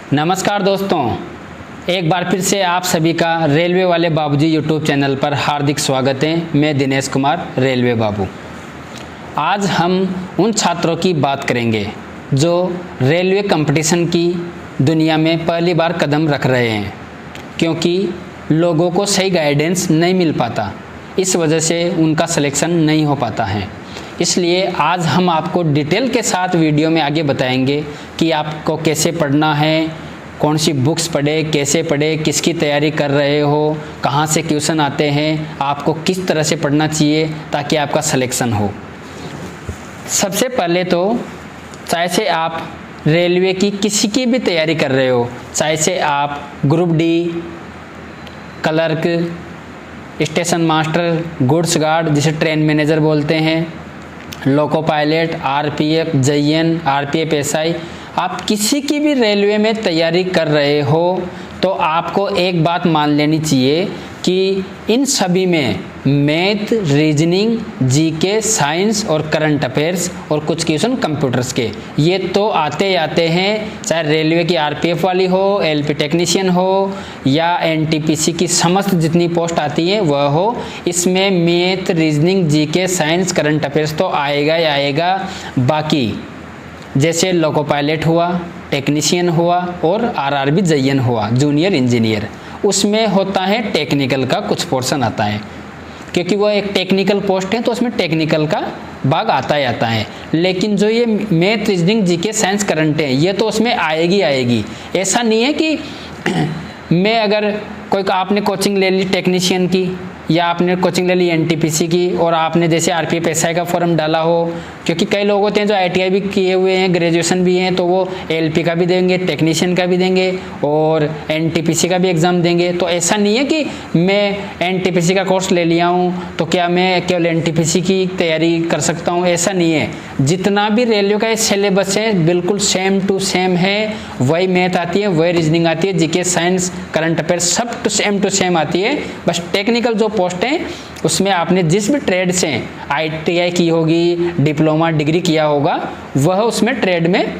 नमस्कार दोस्तों, एक बार फिर से आप सभी का रेलवे वाले बाबूजी यूट्यूब चैनल पर हार्दिक स्वागत है। मैं दिनेश कुमार, रेलवे बाबू। आज हम उन छात्रों की बात करेंगे जो रेलवे कंपटीशन की दुनिया में पहली बार कदम रख रहे हैं, क्योंकि लोगों को सही गाइडेंस नहीं मिल पाता, इस वजह से उनका सिलेक्शन नहीं हो पाता है। इसलिए आज हम आपको डिटेल के साथ वीडियो में आगे बताएंगे कि आपको कैसे पढ़ना है, कौन सी बुक्स पढ़े, कैसे पढ़े, किसकी तैयारी कर रहे हो, कहाँ से क्वेश्चन आते हैं, आपको किस तरह से पढ़ना चाहिए ताकि आपका सिलेक्शन हो। सबसे पहले तो चाहे से आप रेलवे की किसी की भी तैयारी कर रहे हो, चाहे से आप group D, clerk, station master, goods guard जिसे ट्रेन मैनेजर बोलते हैं, loco pilot, RPF, JEN, RPF SI, आप किसी की भी रेलवे में तैयारी कर रहे हो तो आपको एक बात मान लेनी चाहिए कि इन सभी में मैथ, रीजनिंग, जीके, साइंस और करंट अफेयर्स और कुछ क्वेश्चन कंप्यूटर्स के ये तो आते ही आते हैं। चाहे रेलवे की आरपीएफ वाली हो, एलपी टेक्नीशियन हो या एनटीपीसी की समस्त जितनी पोस्ट आती है वह हो, इसमें math, reasoning, GK, science, current affairs तो आएगा ही आएगा। बाकी जैसे लोको पायलट हुआ, टेक्नीशियन हुआ और आरआरबी जेईएन हुआ, जूनियर इंजीनियर, उसमें होता है टेक्निकल का कुछ पोर्शन आता है, क्योंकि वो एक टेक्निकल पोस्ट है तो उसमें टेक्निकल का भाग आता ही आता है। लेकिन जो ये math, reasoning, GK, science, current है ये तो उसमें आएगी आएगी। ऐसा नहीं है कि मैं अगर कोई आपने कोचिंग ले ली टेक्नीशियन की या आपने कोचिंग ले ली एनटीपीसी की और आपने जैसे आरपीएफ एसआई का फॉर्म डाला हो, क्योंकि कई लोग होते हैं जो आईटीआई भी किए हुए हैं, ग्रेजुएशन भी हैं, तो वो एलपी का भी देंगे, टेक्नीशियन का भी देंगे और एनटीपीसी का भी एग्ज़ाम देंगे। तो ऐसा नहीं है कि मैं एनटीपीसी का कोर्स ले लिया हूँ तो क्या मैं केवल एनटीपीसी की तैयारी कर सकता हूँ, ऐसा नहीं है। जितना भी रेलवे का सिलेबस है बिल्कुल सेम टू सेम है। वही मैथ आती है, वही रीजनिंग आती है, जीके, साइंस, करंट अफेयर सब टू सेम आती है। बस टेक्निकल जो पोस्ट है उसमें आपने जिस भी ट्रेड से आईटीआई की होगी, डिप्लोमा, डिग्री किया होगा, वह उसमें ट्रेड में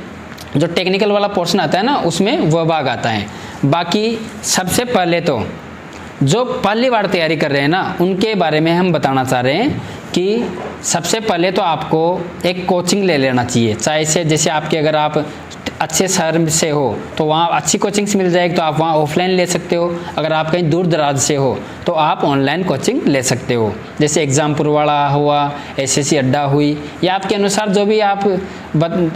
जो टेक्निकल वाला पोर्शन आता है ना उसमें वह भाग आता है। बाकी सबसे पहले तो जो पहली बार तैयारी कर रहे हैं ना उनके बारे में हम बताना चाह रहे हैं कि सबसे पहले तो आपको एक कोचिंग ले लेना चाहिए। चाहे से जैसे आपके अगर आप अच्छे शहर से हो तो वहाँ अच्छी कोचिंग्स मिल जाएगी तो आप वहाँ ऑफलाइन ले सकते हो। अगर आप कहीं दूर दराज से हो तो आप ऑनलाइन कोचिंग ले सकते हो, जैसे एग्जामपुर वाला हुआ, एसएससी अड्डा हुई, या आपके अनुसार जो भी आप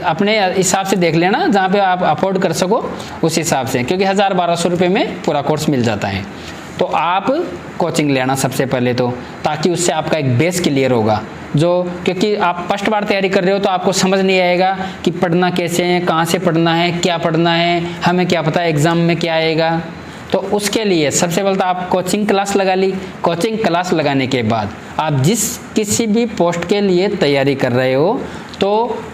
अपने हिसाब से देख लेना जहाँ पे आप अफोर्ड कर सको उस हिसाब से, क्योंकि 1000-1200 रुपये में पूरा कोर्स मिल जाता है। तो आप कोचिंग लेना सबसे पहले तो, ताकि उससे आपका एक बेस क्लियर होगा। क्योंकि आप फर्स्ट बार तैयारी कर रहे हो तो आपको समझ नहीं आएगा कि पढ़ना कैसे है, कहाँ से पढ़ना है, क्या पढ़ना है, हमें क्या पता एग्ज़ाम में क्या आएगा। तो उसके लिए सबसे पहले तो आप कोचिंग क्लास लगा ली। कोचिंग क्लास लगाने के बाद आप जिस किसी भी पोस्ट के लिए तैयारी कर रहे हो तो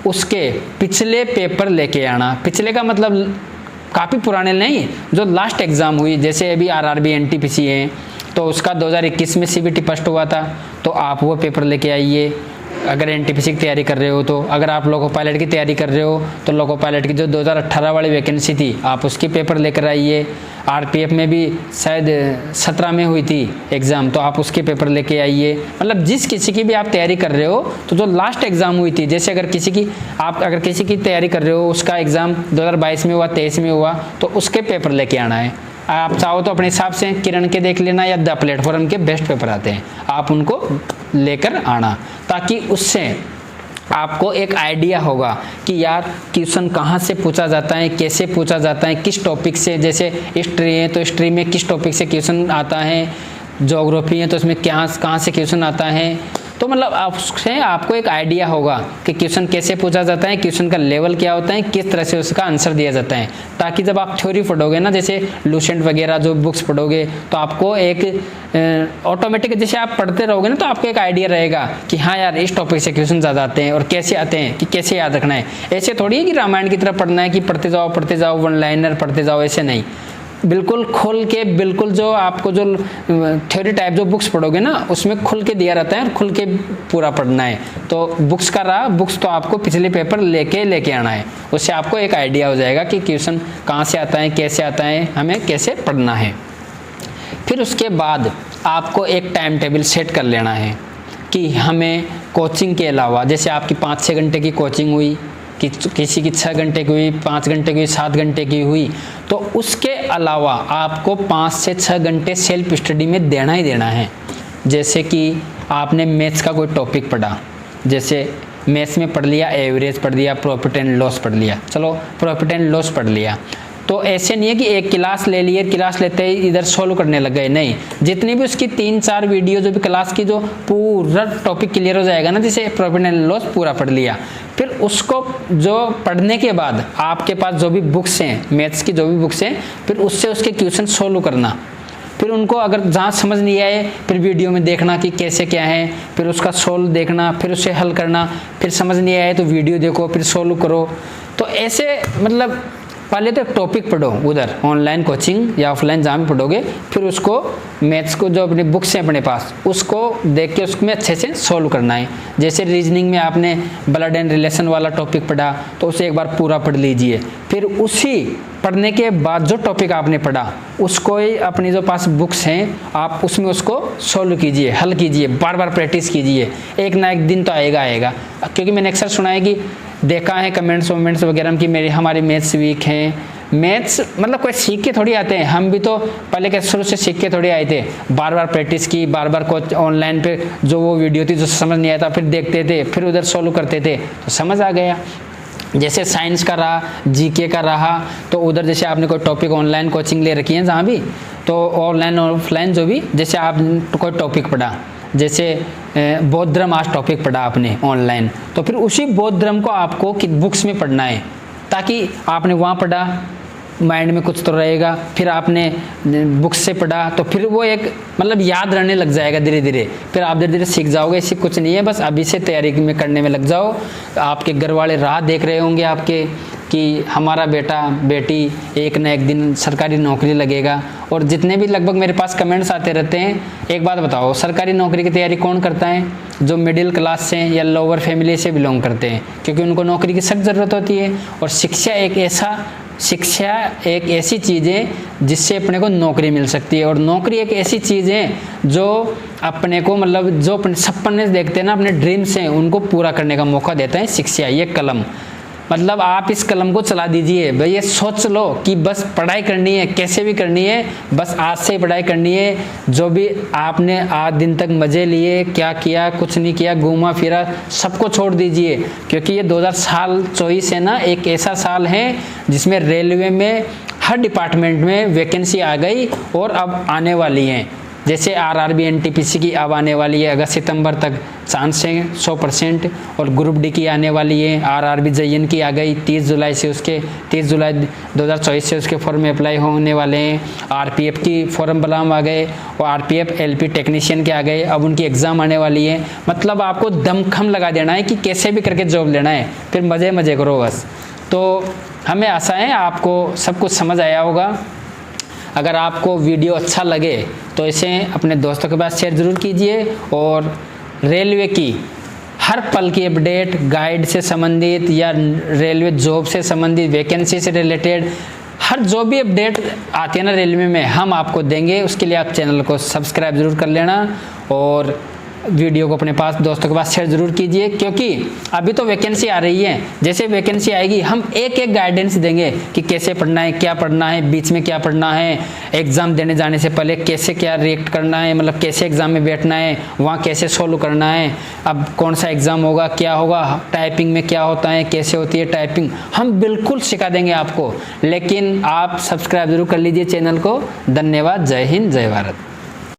उसके पिछले पेपर लेके आना। पिछले का मतलब काफ़ी पुराने नहीं, जो लास्ट एग्ज़ाम हुई, जैसे अभी आरआरबी, एनटीपीसी है तो उसका 2021 में सीबीटी फर्स्ट हुआ था, तो आप वो पेपर लेके आइए अगर एनटीपीसी की तैयारी कर रहे हो तो। अगर आप लोको पायलट की तैयारी कर रहे हो तो लोको पायलट की जो 2018 वाली वैकेंसी थी आप उसकी पेपर लेकर आइए। आरपीएफ में भी शायद 17 में हुई थी एग्ज़ाम, तो आप उसके पेपर लेके आइए। मतलब जिस किसी की भी आप तैयारी कर रहे हो तो जो लास्ट एग्ज़ाम हुई थी, जैसे अगर किसी की तैयारी कर रहे हो उसका एग्ज़ाम 2022 में हुआ, 23 में हुआ, तो उसके पेपर लेके आना है। आप चाहो तो अपने हिसाब से किरण के देख लेना या द प्लेटफॉर्म के बेस्ट पेपर आते हैं, आप उनको लेकर आना, ताकि उससे आपको एक आइडिया होगा कि यार क्वेश्चन कहाँ से पूछा जाता है, कैसे पूछा जाता है, किस टॉपिक से। जैसे हिस्ट्री है तो हिस्ट्री में किस टॉपिक से क्वेश्चन आता है, ज्योग्राफी है तो उसमें कहाँ से क्वेश्चन आता है। तो मतलब उससे आपको एक आइडिया होगा कि क्वेश्चन कैसे पूछा जाता है, क्वेश्चन का लेवल क्या होता है, किस तरह से उसका आंसर दिया जाता है, ताकि जब आप थ्योरी पढ़ोगे ना, जैसे लूसेंट वगैरह जो बुक्स पढ़ोगे, तो आपको एक ऑटोमेटिक जैसे आप पढ़ते रहोगे ना तो आपको एक आइडिया रहेगा कि हाँ यार इस टॉपिक से क्वेश्चन ज़्यादा आते हैं और कैसे आते हैं, कि कैसे याद रखना है। ऐसे थोड़ी है कि रामायण की तरह पढ़ना है कि पढ़ते जाओ वन लाइनर पढ़ते जाओ, ऐसे नहीं। बिल्कुल खोल के, बिल्कुल जो आपको जो थ्योरी टाइप जो बुक्स पढ़ोगे ना उसमें खुल के दिया रहता है और खुल के पूरा पढ़ना है। तो बुक्स का रहा, बुक्स तो आपको पिछले पेपर लेके आना है, उससे आपको एक आइडिया हो जाएगा कि क्वेश्चन कहाँ से आता है, कैसे आता है, हमें कैसे पढ़ना है। फिर उसके बाद आपको एक टाइम टेबल सेट कर लेना है कि हमें कोचिंग के अलावा, जैसे आपकी 5-6 घंटे की कोचिंग हुई, कि किसी की 6 घंटे की हुई, 5 घंटे की हुई, 7 घंटे की हुई, तो उसके अलावा आपको 5 से 6 घंटे सेल्फ स्टडी में देना ही देना है। जैसे कि आपने मैथ्स का कोई टॉपिक पढ़ा, जैसे मैथ्स में पढ़ लिया एवरेज पढ़ लिया, प्रॉफिट एंड लॉस पढ़ लिया, चलो प्रॉफिट एंड लॉस पढ़ लिया, तो ऐसे नहीं है कि एक क्लास ले लिए, क्लास लेते ही इधर सॉल्व करने लग गए, नहीं, जितनी भी उसकी 3-4 वीडियो जो भी क्लास की जो पूरा टॉपिक क्लियर हो जाएगा ना, जैसे प्रॉफिट एंड लॉस पूरा पढ़ लिया, फिर उसको जो पढ़ने के बाद आपके पास जो भी बुक्स हैं, मैथ्स की जो भी बुक्स हैं, फिर उससे उसके क्वेश्चन सॉल्व करना। फिर उनको अगर जहाँ समझ नहीं आए फिर वीडियो में देखना कि कैसे क्या है, फिर उसका सोल्व देखना, फिर उसे हल करना, फिर समझ नहीं आए तो वीडियो देखो, फिर सोल्व करो। तो ऐसे मतलब पहले तो एक टॉपिक पढ़ो उधर ऑनलाइन कोचिंग या ऑफलाइन जहाँ भी पढ़ोगे, फिर उसको मैथ्स को जो अपने बुक्स हैं अपने पास उसको देख के उसमें अच्छे से सोल्व करना है। जैसे रीजनिंग में आपने ब्लड एंड रिलेशन वाला टॉपिक पढ़ा तो उसे एक बार पूरा पढ़ लीजिए, फिर उसी पढ़ने के बाद जो टॉपिक आपने पढ़ा उसको ही अपनी जो पास बुक्स हैं आप उसमें उसको सोल्व कीजिए, हल कीजिए, बार बार प्रैक्टिस कीजिए, एक ना एक दिन तो आएगा। क्योंकि मैंने अक्सर सुना है कि देखा है कमेंट्स वगैरह कि हमारे मैथ्स वीक हैं। मैथ्स मतलब कोई सीख के थोड़ी आते हैं, हम भी तो पहले के शुरू से सीख के थोड़ी आए थे, बार बार प्रैक्टिस की, बार बार कोच ऑनलाइन पे जो वो वीडियो थी जो समझ नहीं आता फिर देखते थे, फिर उधर सोल्व करते थे तो समझ आ गया। जैसे साइंस का रहा, जीके का रहा, तो उधर जैसे आपने कोई टॉपिक ऑनलाइन कोचिंग ले रखी है जहाँ भी, तो ऑनलाइन ऑफलाइन जो भी, जैसे आप कोई टॉपिक पढ़ा, जैसे बौद्ध धर्म आज टॉपिक पढ़ा आपने ऑनलाइन, तो फिर उसी बौद्ध धर्म को आपको बुक्स में पढ़ना है, ताकि आपने वहाँ पढ़ा माइंड में कुछ तो रहेगा, फिर आपने बुक्स से पढ़ा तो फिर वो एक मतलब याद रहने लग जाएगा धीरे धीरे, फिर आप धीरे धीरे सीख जाओगे। ऐसी कुछ नहीं है, बस अभी से तैयारी में करने में लग जाओ। आपके घर वाले राह देख रहे होंगे आपके कि हमारा बेटा बेटी एक न एक दिन सरकारी नौकरी लगेगा, और जितने भी लगभग मेरे पास कमेंट्स आते रहते हैं, एक बात बताओ, सरकारी नौकरी की तैयारी कौन करता है? जो मिडिल क्लास से या लोअर फैमिली से बिलोंग करते हैं, क्योंकि उनको नौकरी की सख्त ज़रूरत होती है। और शिक्षा एक ऐसी चीज़ है जिससे अपने को नौकरी मिल सकती है, और नौकरी एक ऐसी चीज़ है जो अपने को मतलब जो अपने सपने देखते हैं ना, अपने ड्रीम्स हैं, उनको पूरा करने का मौका देता है शिक्षा। ये कलम मतलब आप इस कलम को चला दीजिए भाई, ये सोच लो कि बस पढ़ाई करनी है, कैसे भी करनी है, बस आज से ही पढ़ाई करनी है। जो भी आपने आज दिन तक मज़े लिए, क्या किया, कुछ नहीं किया, घूमा फिरा, सबको छोड़ दीजिए, क्योंकि ये 2024 है ना, एक ऐसा साल है जिसमें रेलवे में हर डिपार्टमेंट में वैकेंसी आ गई और अब आने वाली हैं। जैसे आरआरबी एनटीपीसी की अब आने वाली है, अगस्त सितंबर तक चांस है 100%, और ग्रुप डी की आने वाली है। आरआरबी जेईएन की आ गई 30 जुलाई 2024 से उसके फॉर्म अप्लाई होने वाले हैं। आरपीएफ की फॉर्म बलाम आ गए, और आरपीएफ एलपी टेक्नीशियन के आ गए, अब उनकी एग्ज़ाम आने वाली है। मतलब आपको दमखम लगा देना है कि कैसे भी करके जॉब लेना है, फिर मज़े करो बस। तो हमें आशा है आपको सब कुछ समझ आया होगा। अगर आपको वीडियो अच्छा लगे तो इसे अपने दोस्तों के पास शेयर ज़रूर कीजिए, और रेलवे की हर पल की अपडेट, गाइड से संबंधित या रेलवे जॉब से संबंधित, वैकेंसी से रिलेटेड हर जो भी अपडेट आती है ना रेलवे में, हम आपको देंगे। उसके लिए आप चैनल को सब्सक्राइब ज़रूर कर लेना, और वीडियो को अपने पास दोस्तों के पास शेयर ज़रूर कीजिए, क्योंकि अभी तो वैकेंसी आ रही है। जैसे वैकेंसी आएगी हम एक गाइडेंस देंगे कि कैसे पढ़ना है, क्या पढ़ना है, बीच में क्या पढ़ना है, एग्ज़ाम देने जाने से पहले कैसे क्या रिएक्ट करना है, मतलब कैसे एग्ज़ाम में बैठना है, वहाँ कैसे सोल्व करना है, अब कौन सा एग्ज़ाम होगा, क्या होगा, टाइपिंग में क्या होता है, कैसे होती है टाइपिंग, हम बिल्कुल सिखा देंगे आपको। लेकिन आप सब्सक्राइब जरूर कर लीजिए चैनल को। धन्यवाद। जय हिंद, जय भारत।